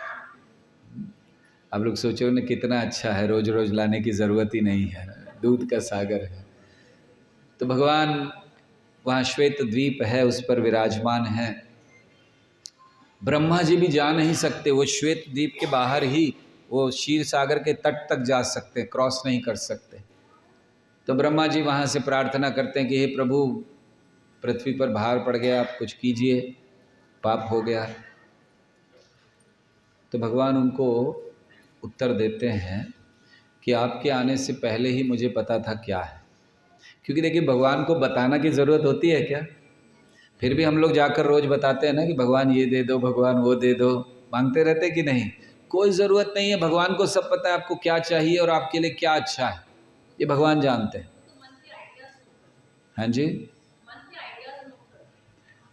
आप लोग सोचो ना कितना अच्छा है, रोज रोज लाने की ज़रूरत ही नहीं है, दूध का सागर है। तो भगवान वहाँ श्वेत द्वीप है उस पर विराजमान है। ब्रह्मा जी भी जा नहीं सकते, वो श्वेत द्वीप के बाहर ही वो क्षीर सागर के तट तक जा सकते, क्रॉस नहीं कर सकते। तो ब्रह्मा जी वहाँ से प्रार्थना करते हैं कि हे प्रभु, पृथ्वी पर भार पड़ गया, आप कुछ कीजिए। पाप हो गया। तो भगवान उनको उत्तर देते हैं कि आपके आने से पहले ही मुझे पता था क्या है। क्योंकि देखिए, भगवान को बताना की ज़रूरत होती है क्या? फिर भी हम लोग जाकर रोज़ बताते हैं ना कि भगवान ये दे दो, भगवान वो दे दो, मांगते रहते कि नहीं? कोई ज़रूरत नहीं है, भगवान को सब पता है आपको क्या चाहिए और आपके लिए क्या अच्छा है, ये भगवान जानते हैं। हाँ जी,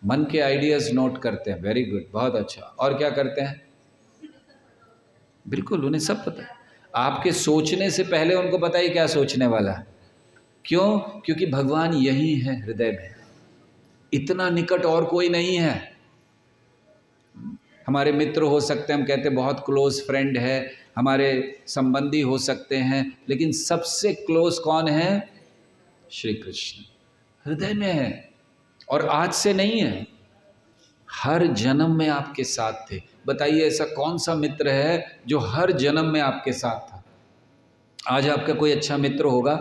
मन के आइडियाज़ नोट करते हैं। वेरी गुड, बहुत अच्छा। और क्या करते हैं? बिल्कुल, उन्हें सब पता है। आपके सोचने से पहले उनको पता ही क्या सोचने वाला है। क्यों? क्योंकि भगवान यही है हृदय में, इतना निकट और कोई नहीं है। हमारे मित्र हो सकते हैं, हम कहते हैं बहुत क्लोज फ्रेंड है, हमारे संबंधी हो सकते हैं, लेकिन सबसे क्लोज कौन है? श्री कृष्ण हृदय में है। और आज से नहीं है, हर जन्म में आपके साथ थे। बताइए ऐसा कौन सा मित्र है जो हर जन्म में आपके साथ था? आज आपका कोई अच्छा मित्र होगा,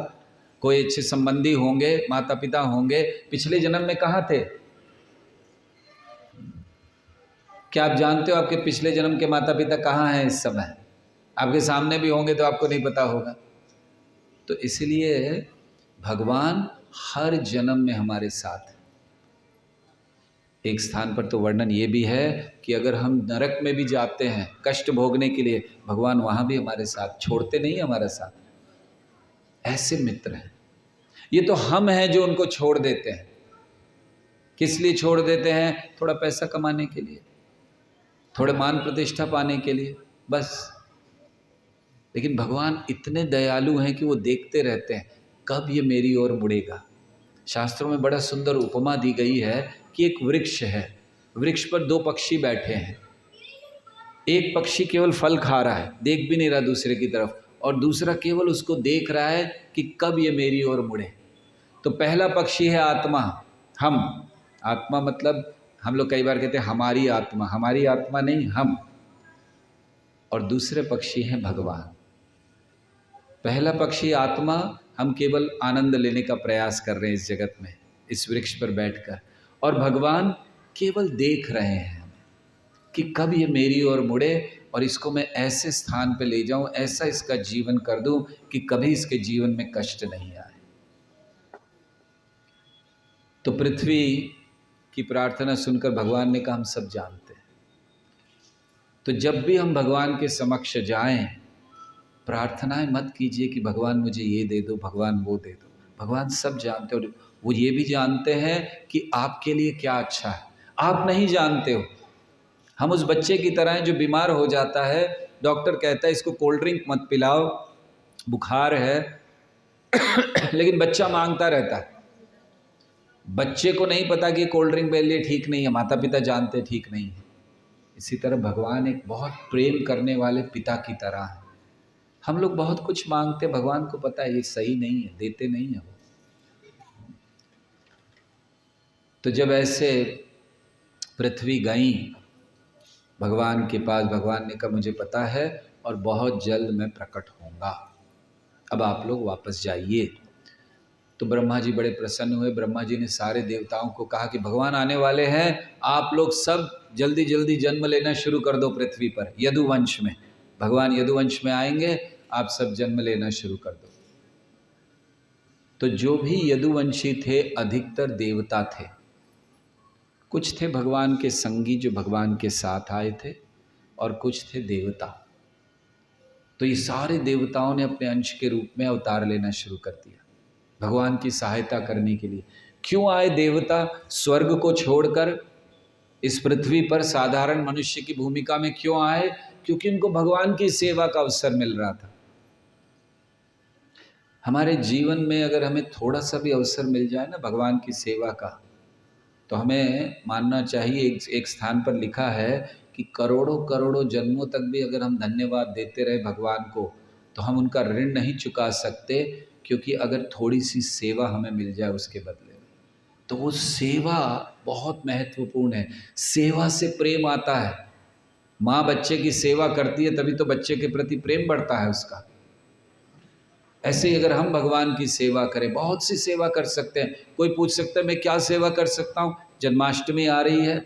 कोई अच्छे संबंधी होंगे, माता पिता होंगे, पिछले जन्म में कहाँ थे? क्या आप जानते हो आपके पिछले जन्म के माता पिता कहाँ हैं इस समय? आपके सामने भी होंगे तो आपको नहीं पता होगा। तो इसलिए भगवान हर जन्म में हमारे साथ है। एक स्थान पर तो वर्णन ये भी है कि अगर हम नरक में भी जाते हैं कष्ट भोगने के लिए, भगवान वहाँ भी हमारे साथ, छोड़ते नहीं हमारा साथ। ऐसे मित्र हैं। ये तो हम हैं जो उनको छोड़ देते हैं। किस लिए छोड़ देते हैं? थोड़ा पैसा कमाने के लिए, थोड़े मान प्रतिष्ठा पाने के लिए, बस। लेकिन भगवान इतने दयालु हैं कि वो देखते रहते हैं कब ये मेरी ओर मुड़ेगा। शास्त्रों में बड़ा सुंदर उपमा दी गई है कि एक वृक्ष है, वृक्ष पर दो पक्षी बैठे हैं। एक पक्षी केवल फल खा रहा है, देख भी नहीं रहा दूसरे की तरफ, और दूसरा केवल उसको देख रहा है कि कब ये मेरी ओर मुड़े। तो पहला पक्षी है आत्मा, हम। आत्मा मतलब हम लोग कई बार कहते हैं हमारी आत्मा नहीं, हम। और दूसरे पक्षी हैं भगवान। पहला पक्षी आत्मा, हम केवल आनंद लेने का प्रयास कर रहे हैं इस जगत में, इस वृक्ष पर बैठकर, और भगवान केवल देख रहे हैं कि कब ये मेरी ओर मुड़े और इसको मैं ऐसे स्थान पे ले जाऊं, ऐसा इसका जीवन कर दूं कि कभी इसके जीवन में कष्ट नहीं आए। तो पृथ्वी की प्रार्थना सुनकर भगवान ने कहा हम सब जानते हैं। तो जब भी हम भगवान के समक्ष जाएं, प्रार्थनाएं मत कीजिए कि भगवान मुझे ये दे दो, भगवान वो दे दो। भगवान सब जानते हो, वो ये भी जानते हैं कि आपके लिए क्या अच्छा है, आप नहीं जानते हो। हम उस बच्चे की तरह हैं जो बीमार हो जाता है, डॉक्टर कहता है इसको कोल्ड ड्रिंक मत पिलाओ, बुखार है, लेकिन बच्चा मांगता रहता है। बच्चे को नहीं पता कि कोल्ड ड्रिंक मेरे लिए ठीक नहीं है, माता पिता जानते ठीक नहीं है। इसी तरह भगवान एक बहुत प्रेम करने वाले पिता की तरह है। हम लोग बहुत कुछ मांगते, भगवान को पता है ये सही नहीं है, देते नहीं है वो। तो जब ऐसे पृथ्वी गई भगवान के पास, भगवान ने कहा मुझे पता है और बहुत जल्द मैं प्रकट होऊंगा, अब आप लोग वापस जाइए। तो ब्रह्मा जी बड़े प्रसन्न हुए। ब्रह्मा जी ने सारे देवताओं को कहा कि भगवान आने वाले हैं, आप लोग सब जल्दी जल्दी जन्म लेना शुरू कर दो पृथ्वी पर, यदुवंश में। भगवान यदुवंश में आएंगे, आप सब जन्म लेना शुरू कर दो। तो जो भी यदुवंशी थे अधिकतर देवता थे, कुछ थे भगवान के संगी जो भगवान के साथ आए थे, और कुछ थे देवता। तो ये सारे देवताओं ने अपने अंश के रूप में अवतार लेना शुरू कर दिया भगवान की सहायता करने के लिए। क्यों आए देवता? स्वर्ग को छोड़कर इस पृथ्वी पर साधारण मनुष्य की भूमिका में क्यों आए? क्योंकि उनको भगवान की सेवा का अवसर मिल रहा था। हमारे जीवन में अगर हमें थोड़ा सा भी अवसर मिल जाए ना भगवान की सेवा का, तो हमें मानना चाहिए, एक स्थान पर लिखा है कि करोड़ों करोड़ों जन्मों तक भी अगर हम धन्यवाद देते रहे भगवान को, तो हम उनका ऋण नहीं चुका सकते। क्योंकि अगर थोड़ी सी सेवा हमें मिल जाए उसके बदले में, तो वो सेवा बहुत महत्वपूर्ण है। सेवा से प्रेम आता है। माँ बच्चे की सेवा करती है तभी तो बच्चे के प्रति प्रेम बढ़ता है उसका। ऐसे ही अगर हम भगवान की सेवा करें, बहुत सी सेवा कर सकते हैं। कोई पूछ सकता है मैं क्या सेवा कर सकता हूँ? जन्माष्टमी आ रही है,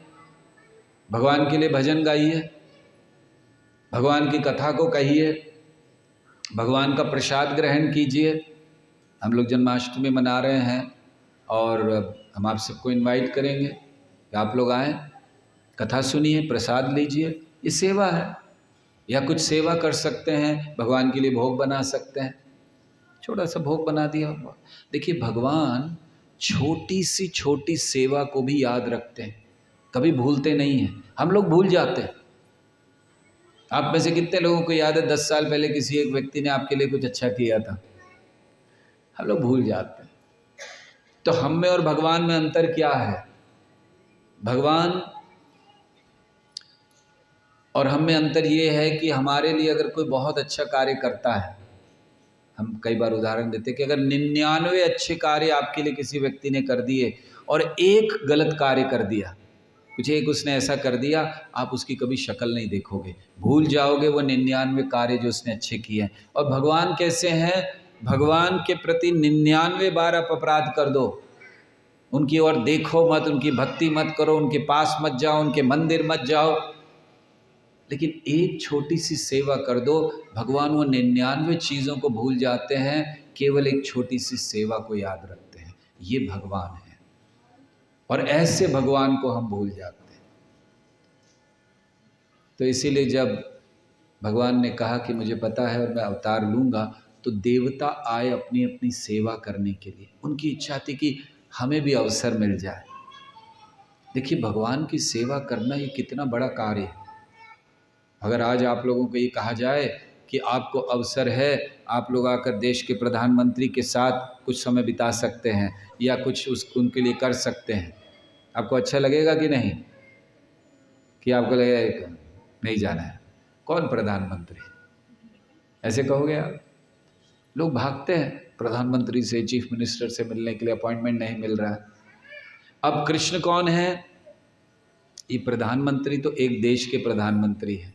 भगवान के लिए भजन गाइए, भगवान की कथा को कहिए, भगवान का प्रसाद ग्रहण कीजिए। हम लोग जन्माष्टमी मना रहे हैं और हम आप सबको इनवाइट करेंगे कि आप लोग आएँ, कथा सुनिए, प्रसाद लीजिए। ये सेवा है। या कुछ सेवा कर सकते हैं, भगवान के लिए भोग बना सकते हैं, छोटा सा भोग बना दिया। देखिए भगवान छोटी सी छोटी सेवा को भी याद रखते हैं, कभी भूलते नहीं हैं। हम लोग भूल जाते हैं। आप में से कितने लोगों को याद है 10 साल पहले किसी एक व्यक्ति ने आपके लिए कुछ अच्छा किया था? हम लोग भूल जाते हैं। तो हम में और भगवान में अंतर क्या है? भगवान और हम में अंतर ये है कि हमारे लिए अगर कोई बहुत अच्छा कार्य करता है, हम कई बार उदाहरण देते हैं कि अगर 99 अच्छे कार्य आपके लिए किसी व्यक्ति ने कर दिए और एक गलत कार्य कर दिया, कुछ एक उसने ऐसा कर दिया, आप उसकी कभी शक्ल नहीं देखोगे, भूल जाओगे वो 99 कार्य जो उसने अच्छे किए हैं। और भगवान कैसे हैं? भगवान के प्रति 99 बार आप अपराध कर दो, उनकी ओर देखो मत, उनकी भक्ति मत करो, उनके पास मत जाओ, उनके मंदिर मत जाओ, लेकिन एक छोटी सी सेवा कर दो, भगवान वो 99 चीज़ों को भूल जाते हैं, केवल एक छोटी सी सेवा को याद रखते हैं। ये भगवान है। और ऐसे भगवान को हम भूल जाते हैं। तो इसीलिए जब भगवान ने कहा कि मुझे पता है और मैं अवतार लूँगा, तो देवता आए अपनी अपनी सेवा करने के लिए। उनकी इच्छा थी कि हमें भी अवसर मिल जाए। देखिए भगवान की सेवा करना ये कितना बड़ा कार्य है। अगर आज आप लोगों को ये कहा जाए कि आपको अवसर है, आप लोग आकर देश के प्रधानमंत्री के साथ कुछ समय बिता सकते हैं या कुछ उनके लिए कर सकते हैं, आपको अच्छा लगेगा कि नहीं? कि आपको लगेगा नहीं जाना है? कौन प्रधानमंत्री? ऐसे कहोगे आप? लोग भागते हैं प्रधानमंत्री से, चीफ मिनिस्टर से मिलने के लिए, अपॉइंटमेंट नहीं मिल रहा है। अब कृष्ण कौन है? ये प्रधानमंत्री तो एक देश के प्रधानमंत्री हैं,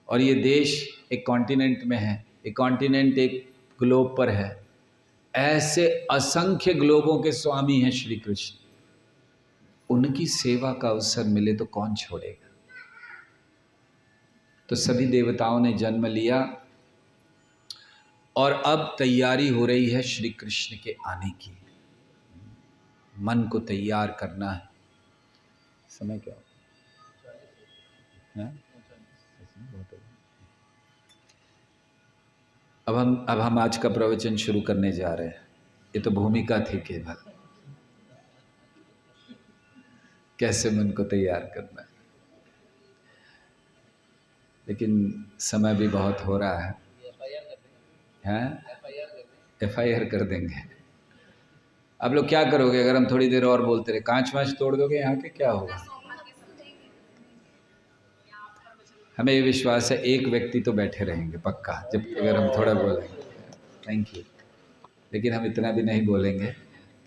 और ये देश एक कॉन्टिनेंट में है, एक कॉन्टिनेंट एक ग्लोब पर है। ऐसे असंख्य ग्लोबों के स्वामी हैं श्री कृष्ण। उनकी सेवा का अवसर मिले तो कौन छोड़ेगा? तो सभी देवताओं ने जन्म लिया और अब तैयारी हो रही है श्री कृष्ण के आने की। मन को तैयार करना है। समय क्या है? अब हम आज का प्रवचन शुरू करने जा रहे हैं। ये तो भूमिका थी केवल, कैसे मन को तैयार करना है। लेकिन समय भी बहुत हो रहा है। हैं? FIR कर देंगे। आप लोग क्या करोगे अगर हम थोड़ी देर और बोलते रहे? कांच वाँच तोड़ दोगे यहाँ के? क्या होगा? हमें ये विश्वास है एक व्यक्ति तो बैठे रहेंगे पक्का, जब अगर हम थोड़ा बोलेंगे। Thank you. लेकिन हम इतना भी नहीं बोलेंगे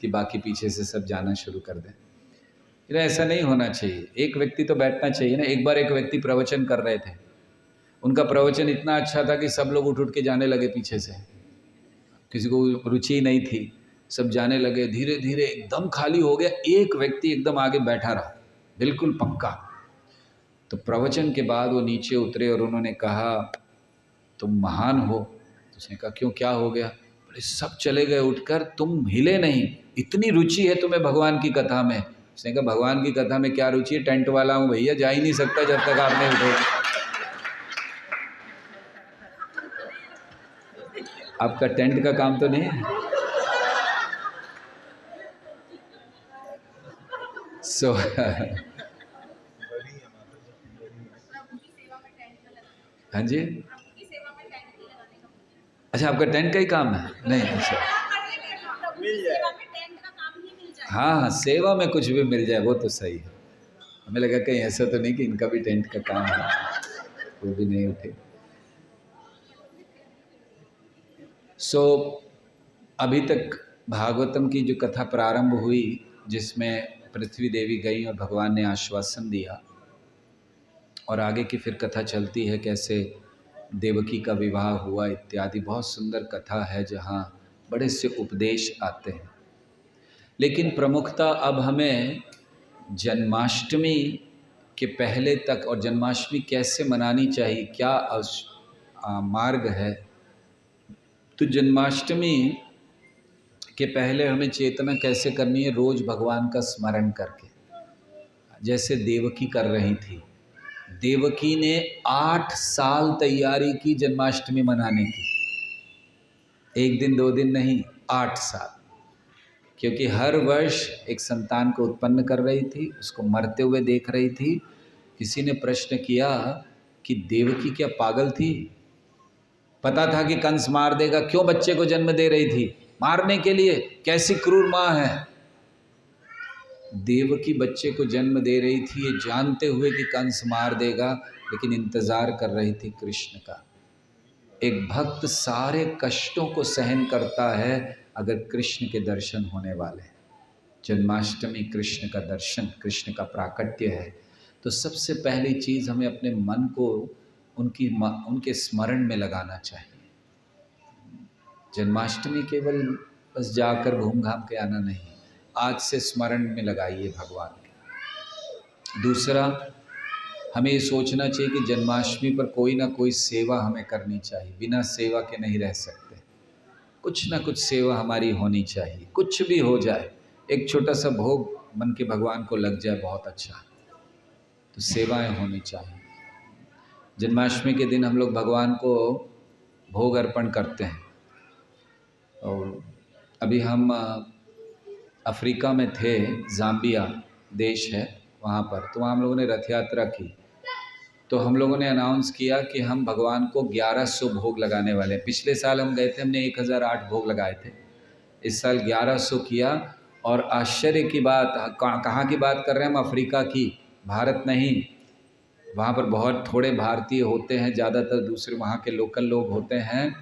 कि बाकी पीछे से सब जाना शुरू कर दें। ऐसा नहीं होना चाहिए। एक व्यक्ति तो बैठना चाहिए ना। एक बार एक व्यक्ति प्रवचन कर रहे थे, उनका प्रवचन इतना अच्छा था कि सब लोग उठ के जाने लगे पीछे से। किसी को रुचि नहीं थी, सब जाने लगे। धीरे धीरे एकदम खाली हो गया, एक व्यक्ति एकदम आगे बैठा रहा, बिल्कुल पक्का। तो प्रवचन के बाद वो नीचे उतरे और उन्होंने कहा तुम महान हो। तो उसने कहा क्यों, क्या हो गया? बोले सब चले गए उठकर, तुम हिले नहीं, इतनी रुचि है तुम्हें भगवान की कथा में। उसने कहा भगवान की कथा में क्या रुचि है, टेंट वाला हूँ भैया, जा ही नहीं सकता जब तक आप नहीं उठे। आपका टेंट का काम तो नहीं है? सो हाँ जी, अच्छा आपका टेंट का ही काम है? नहीं, अच्छा हाँ हाँ, सेवा में कुछ भी मिल जाए वो तो सही है। हमें लगा कहीं ऐसा तो नहीं कि इनका भी टेंट का काम है, वो भी नहीं उठे। अभी तक भागवतम की जो कथा प्रारंभ हुई, जिसमें पृथ्वी देवी गई और भगवान ने आश्वासन दिया, और आगे की फिर कथा चलती है कैसे देवकी का विवाह हुआ इत्यादि। बहुत सुंदर कथा है जहाँ बड़े से उपदेश आते हैं। लेकिन प्रमुखता अब हमें जन्माष्टमी के पहले तक और जन्माष्टमी कैसे मनानी चाहिए, क्या मार्ग है। तो जन्माष्टमी के पहले हमें चेतना कैसे करनी है, रोज़ भगवान का स्मरण करके, जैसे देवकी कर रही थी। देवकी ने 8 साल तैयारी की जन्माष्टमी मनाने की, एक दिन 2 दिन नहीं, 8 साल, क्योंकि हर वर्ष एक संतान को उत्पन्न कर रही थी, उसको मरते हुए देख रही थी। किसी ने प्रश्न किया कि देवकी क्या पागल थी? पता था कि कंस मार देगा, क्यों बच्चे को जन्म दे रही थी? मारने के लिए। कैसी क्रूर माँ है। देवकी बच्चे को जन्म दे रही थी ये जानते हुए कि कंस मार देगा, लेकिन इंतज़ार कर रही थी कृष्ण का। एक भक्त सारे कष्टों को सहन करता है अगर कृष्ण के दर्शन होने वाले हैं। जन्माष्टमी कृष्ण का दर्शन, कृष्ण का प्राकट्य है। तो सबसे पहली चीज़ हमें अपने मन को उनके स्मरण में लगाना चाहिए। जन्माष्टमी केवल बस जाकर घूम घाम के आना नहीं, आज से स्मरण में लगाइए भगवान के। दूसरा, हमें ये सोचना चाहिए कि जन्माष्टमी पर कोई ना कोई सेवा हमें करनी चाहिए। बिना सेवा के नहीं रह सकते। कुछ ना कुछ सेवा हमारी होनी चाहिए, कुछ भी हो जाए। एक छोटा सा भोग मन के भगवान को लग जाए, बहुत अच्छा। तो सेवाएं होनी चाहिए। जन्माष्टमी के दिन हम लोग भगवान को भोग अर्पण करते हैं। और अभी हम अफ्रीका में थे, ज़ाम्बिया देश है वहाँ पर, तो वहाँ हम लोगों ने रथ यात्रा की। तो हम लोगों ने अनाउंस किया कि हम भगवान को 1100 भोग लगाने वाले हैं। पिछले साल हम गए थे, हमने 1008 भोग लगाए थे। इस साल 1100 किया। और आश्चर्य की बात, कहाँ की बात कर रहे हैं हम? अफ्रीका की, भारत नहीं। वहाँ पर बहुत थोड़े भारतीय होते हैं, ज़्यादातर दूसरे वहाँ के लोकल लोग होते हैं।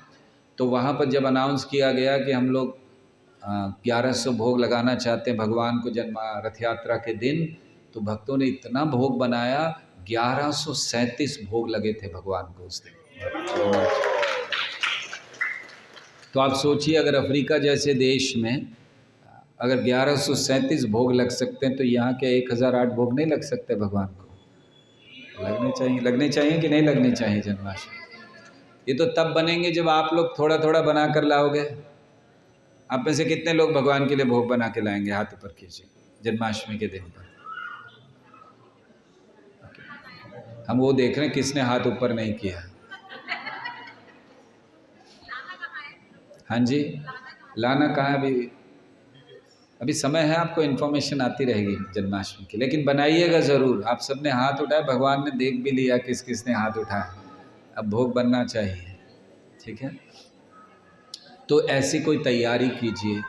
तो वहाँ पर जब अनाउंस किया गया कि हम लोग 1100 भोग लगाना चाहते हैं भगवान को रथ यात्रा के दिन, तो भक्तों ने इतना भोग बनाया, 1137 भोग लगे थे भगवान को उस दिन। तो आप सोचिए, अगर अफ्रीका जैसे देश में अगर 1137 भोग लग सकते हैं, तो यहाँ के 1008 भोग नहीं लग सकते भगवान को? लगने चाहिए कि नहीं लगने चाहिए जन्माष्टमी? ये तो तब बनेंगे जब आप लोग थोड़ा थोड़ा बना कर लाओगे। आप में से कितने लोग भगवान के लिए भोग बना के लाएंगे? हाथ ऊपर कीजिए जन्माष्टमी के दिन पर। हम वो देख रहे हैं किसने हाथ ऊपर नहीं किया। हाँ जी, लाना कहाँ? अभी समय है, आपको इन्फॉर्मेशन आती रहेगी जन्माष्टमी की, लेकिन बनाइएगा ज़रूर। आप सबने हाथ उठाया, भगवान ने देख भी लिया किस किसने हाथ उठाया। अब भोग बनना चाहिए, ठीक है? तो ऐसी कोई तैयारी कीजिए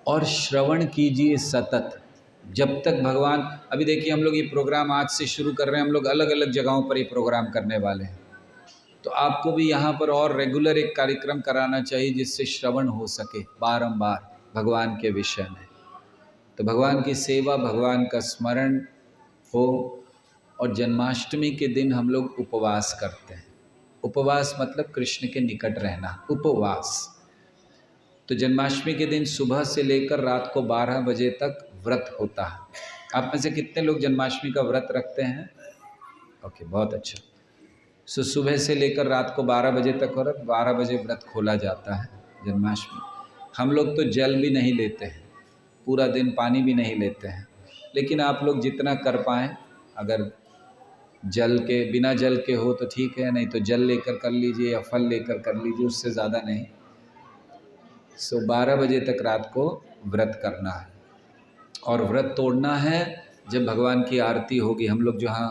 और श्रवण कीजिए सतत, जब तक भगवान। अभी देखिए, हम लोग ये प्रोग्राम आज से शुरू कर रहे हैं, हम लोग अलग अलग जगहों पर ये प्रोग्राम करने वाले हैं। तो आपको भी यहाँ पर और रेगुलर एक कार्यक्रम कराना चाहिए जिससे श्रवण हो सके बारंबार भगवान के विषय में। तो भगवान की सेवा, भगवान का स्मरण हो। और जन्माष्टमी के दिन हम लोग उपवास करते हैं। उपवास मतलब कृष्ण के निकट रहना, उपवास। तो जन्माष्टमी के दिन सुबह से लेकर रात को 12 बजे तक व्रत होता है। आप में से कितने लोग जन्माष्टमी का व्रत रखते हैं? ओके, बहुत अच्छा। सुबह से लेकर रात को 12 बजे तक, और 12 बजे व्रत खोला जाता है जन्माष्टमी। हम लोग तो जल भी नहीं लेते हैं, पूरा दिन पानी भी नहीं लेते हैं। लेकिन आप लोग जितना कर पाएँ, अगर जल के बिना जल के हो तो ठीक है, नहीं तो जल लेकर कर लीजिए या फल लेकर कर लीजिए, उससे ज़्यादा नहीं। 12 बजे तक रात को व्रत करना है। और व्रत तोड़ना है जब भगवान की आरती होगी। हम लोग जहाँ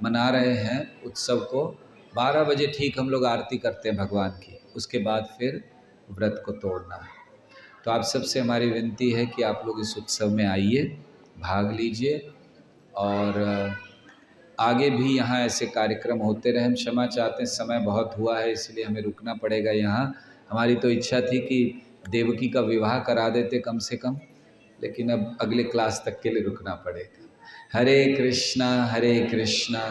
मना रहे हैं उत्सव को, 12 बजे ठीक हम लोग आरती करते हैं भगवान की, उसके बाद फिर व्रत को तोड़ना है। तो आप सबसे हमारी विनती है कि आप लोग इस उत्सव में आइए, भाग लीजिए। और आगे भी यहाँ ऐसे कार्यक्रम होते रहे। हम क्षमा चाहते हैं, समय बहुत हुआ है इसलिए हमें रुकना पड़ेगा यहाँ। हमारी तो इच्छा थी कि देवकी का विवाह करा देते कम से कम, लेकिन अब अगले क्लास तक के लिए रुकना पड़ेगा। हरे कृष्णा